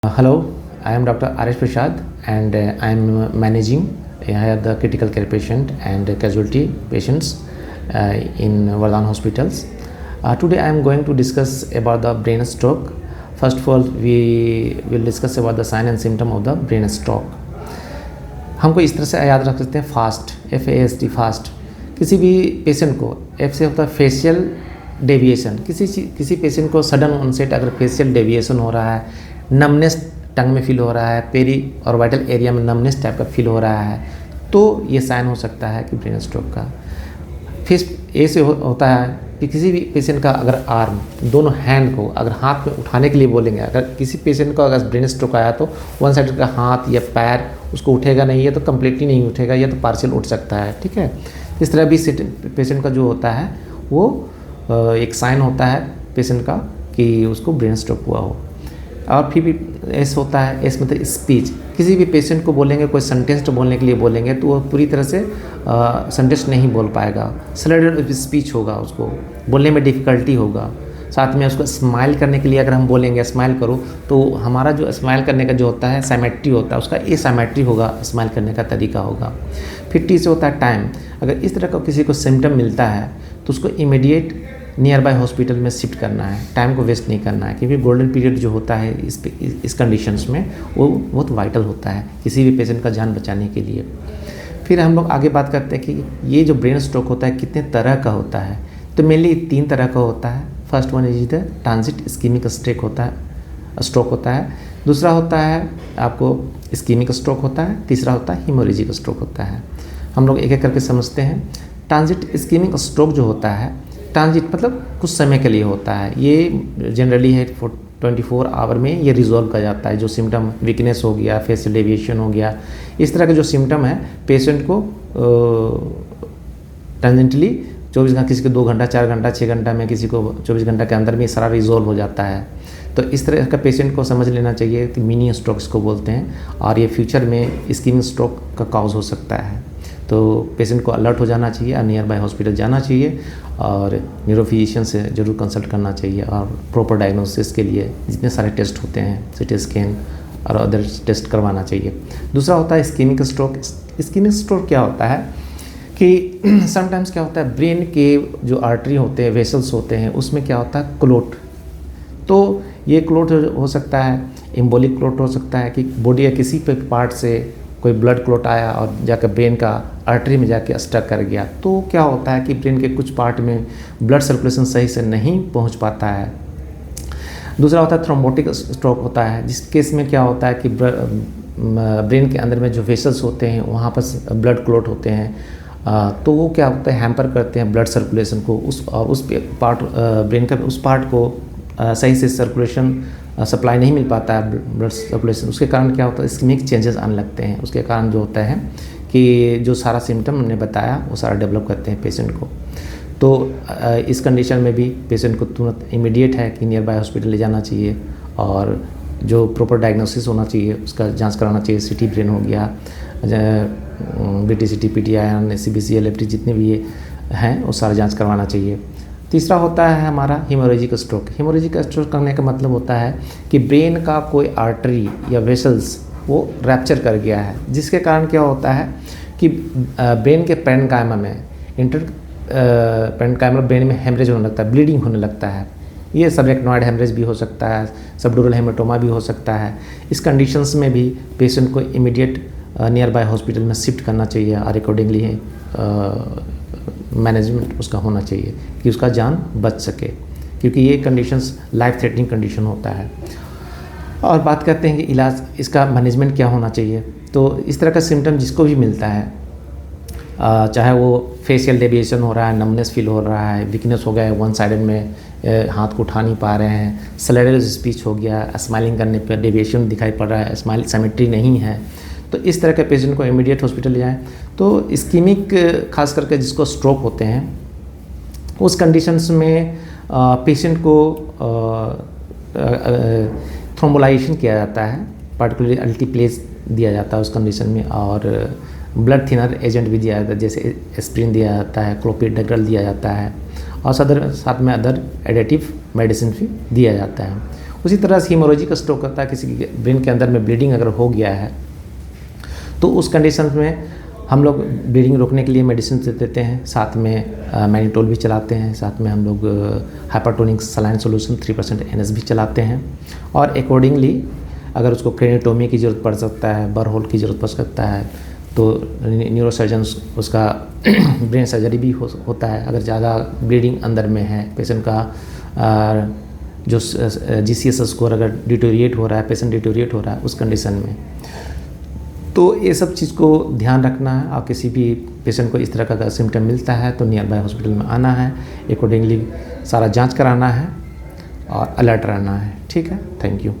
Hello, I am Dr. Arish Prasad and I am managing here the critical care patient and casualty patients in Vardhan hospitals. Today I am going to discuss about the brain stroke. First of all, we will discuss about the sign and symptom of the brain stroke. हमको इस तरह से याद रख सकते हैं fast, FAST fast. किसी भी पेशेंट को F से होता है फेशियल डेविएशन. किसी पेशेंट को सडन ऑनसेट अगर फेशियल डेविएशन हो रहा है, नमनेस टंग में फील हो रहा है, पेरी और वाइटल एरिया में नमनेस टाइप का फील हो रहा है, तो ये साइन हो सकता है कि ब्रेन स्ट्रोक का. फेस ए से होता है कि किसी भी पेशेंट का अगर आर्म, दोनों हैंड को अगर हाथ में उठाने के लिए बोलेंगे, अगर किसी पेशेंट को अगर ब्रेन स्ट्रोक आया तो वन साइड का हाथ या पैर उसको उठेगा नहीं, या तो कम्प्लीटली नहीं उठेगा या तो पार्शियल उठ सकता है. ठीक है, इस तरह भी पेशेंट का जो होता है वो एक साइन होता है पेशेंट का कि उसको ब्रेन स्ट्रोक हुआ हो. और फिर भी एस होता है, एस मतलब स्पीच. किसी भी पेशेंट को बोलेंगे, कोई सेंटेंस बोलने के लिए बोलेंगे तो वो पूरी तरह से सेंटेंस नहीं बोल पाएगा, स्लर्ड स्पीच होगा, उसको बोलने में डिफ़िकल्टी होगा. साथ में उसको स्माइल करने के लिए अगर हम बोलेंगे स्माइल करो, तो हमारा जो स्माइल करने का जो होता है साइमेट्री होता है, उसका एसाइमेट्री होगा, स्माइल करने का तरीका होगा. फिर टी से होता है टाइम. अगर इस तरह का किसी को सिम्टम मिलता है तो उसको इमीडिएट नियर बाय हॉस्पिटल में शिफ्ट करना है, टाइम को वेस्ट नहीं करना है, क्योंकि गोल्डन पीरियड जो होता है इस कंडीशंस में वो बहुत वाइटल होता है किसी भी पेशेंट का जान बचाने के लिए. फिर हम लोग आगे बात करते हैं कि ये जो ब्रेन स्ट्रोक होता है कितने तरह का होता है. तो मेनली 3 तरह का होता है. First one is the transit ischaemic stroke होता है. दूसरा होता है आपको इस्कीमिक स्ट्रोक होता है. तीसरा होता है हीमोरेजिक स्ट्रोक होता है. हम लोग एक एक करके समझते हैं. ट्रांजिट इस्कीमिक स्ट्रोक जो होता है, ट्रांजिट मतलब कुछ समय के लिए होता है. ये जनरली है 24 आवर में ये रिजॉल्व कर जाता है. जो सिम्टम वीकनेस हो गया, फेशियल डेविएशन हो गया, इस तरह के जो सिम्टम है पेशेंट को टेंजेंटली 24 घंटा, किसी को 2 घंटा, 4 घंटा, 6 घंटा में, किसी को 24 घंटा के अंदर में सारा रिजॉल्व हो जाता है. तो इस तरह का पेशेंट को समझ लेना चाहिए कि मिनी स्ट्रोक्स को बोलते हैं, और ये फ्यूचर में इस्कीमिक स्ट्रोक का कॉज हो सकता है. तो पेशेंट को अलर्ट हो जाना चाहिए और नियर बाय हॉस्पिटल जाना चाहिए और न्यूरोफिजिशियन से ज़रूर कंसल्ट करना चाहिए, और प्रॉपर डायग्नोसिस के लिए जितने सारे टेस्ट होते हैं, सीटी स्कैन और अदर टेस्ट करवाना चाहिए. दूसरा होता है इस्कीमिक स्ट्रोक. इस्कीमिक स्ट्रोक क्या होता है कि समटाइम्स क्या होता है, ब्रेन के जो आर्टरी होते हैं, वेसल्स होते हैं, उसमें क्या होता है क्लोट. तो ये क्लोट हो सकता है, एम्बोलिक क्लोट हो सकता है कि बॉडी या किसी पे पार्ट से कोई ब्लड क्लोट आया और जाकर ब्रेन का आर्टरी में जाके स्टक कर गया. तो क्या होता है कि ब्रेन के कुछ पार्ट में ब्लड सर्कुलेशन सही से नहीं पहुंच पाता है. दूसरा होता है थ्रोम्बोटिक स्ट्रोक होता है, जिस केस में क्या होता है कि ब्रेन के अंदर में जो वेसल्स होते हैं वहाँ पर ब्लड क्लोट होते हैं, तो वो क्या होता है हैम्पर करते हैं ब्लड सर्कुलेशन को. उस पार्ट ब्रेन का उस पार्ट को सही से सर्कुलेशन सप्लाई नहीं मिल पाता है, ब्लड सर्कुलेशन. उसके कारण क्या होता है, इस्कीमिक चेंजेस आने लगते हैं. उसके कारण जो होता है कि जो सारा सिम्टम हमने बताया वो सारा डेवलप करते हैं पेशेंट को. तो इस कंडीशन में भी पेशेंट को तुरंत इमीडिएट है कि नियर बाय हॉस्पिटल ले जाना चाहिए, और जो प्रॉपर डायग्नोसिस होना चाहिए उसका जांच कराना चाहिए. सिटी ब्रेन हो गया, BTCT, PTI, CBC, LFT जितने भी ये हैं वो सारा जांच करवाना चाहिए. तीसरा होता है हमारा हीमोरेजिक स्ट्रोक. हीमोरेजिक स्ट्रोक करने का मतलब होता है कि ब्रेन का कोई आर्टरी या वेसल्स वो रैप्चर कर गया है, जिसके कारण क्या होता है कि ब्रेन के पेरेन्काइमा में पेरेन्काइमल ब्रेन में हेमरेज होने लगता है, ब्लीडिंग होने लगता है. ये सबरेक्नॉइड हेमरेज भी हो सकता है, सबडूरल हेमेटोमा भी हो सकता है. इस कंडीशंस में भी पेशेंट को इमीडिएट नियर बाय हॉस्पिटल में शिफ्ट करना चाहिए, और अकॉर्डिंगली मैनेजमेंट उसका होना चाहिए कि उसका जान बच सके, क्योंकि ये कंडीशंस लाइफ थ्रेटनिंग कंडीशन होता है. और बात करते हैं कि इलाज, इसका मैनेजमेंट क्या होना चाहिए. तो इस तरह का सिम्टम जिसको भी मिलता है, चाहे वो फेशियल डेविएशन हो रहा है, नमनेस फील हो रहा है, वीकनेस हो गया है, वन साइडेड में हाथ को उठा नहीं पा रहे हैं, स्लर्ड स्पीच हो गया, स्माइलिंग करने पर डेविएशन दिखाई पड़ रहा है, स्माइल सिमेट्री नहीं है, तो इस तरह के पेशेंट को इमीडिएट हॉस्पिटल ले जाएं. तो इस्कीमिक खास करके जिसको स्ट्रोक होते हैं, उस कंडीशंस में पेशेंट को थ्रोम्बोलाइजेशन किया जाता है, पार्टिकुलरली अल्टीप्लेज दिया जाता है उस कंडीशन में, और ब्लड थिनर एजेंट भी दिया जाता है, जैसे एस्प्रिन दिया जाता है, क्लोपिडोग्राल दिया जाता है, और साथ में अदर एडेटिव मेडिसिन भी दिया जाता है. उसी तरह से हीमोरेजिक स्ट्रोक होता है, किसी के ब्रेन के अंदर में ब्लीडिंग अगर हो गया है तो उस कंडीशन में हम लोग ब्लीडिंग रोकने के लिए मेडिसिन देते हैं, साथ में मैनिटोल भी चलाते हैं, साथ में हम लोग हाइपरटोनिक सलाइन सोल्यूशन 3% NS भी चलाते हैं। और अकॉर्डिंगली अगर उसको क्रेनियोटोमी की ज़रूरत पड़ सकता है, बरहोल की ज़रूरत पड़ सकता है, तो न्यूरोसर्जन्स उसका ब्रेन सर्जरी भी होता है। अगर ज़्यादा ब्लीडिंग अंदर में है, पेशेंट का जो GCS स्कोर अगर डिटोरिएट हो रहा है, पेशेंट डिटोरिएट हो रहा है उस कंडीशन में, तो ये सब चीज़ को ध्यान रखना है। और किसी भी पेशेंट को इस तरह का सिम्टम मिलता है तो नियर बाय हॉस्पिटल में आना है, अकॉर्डिंगली सारा जांच कराना है और अलर्ट रहना है। ठीक है, थैंक यू।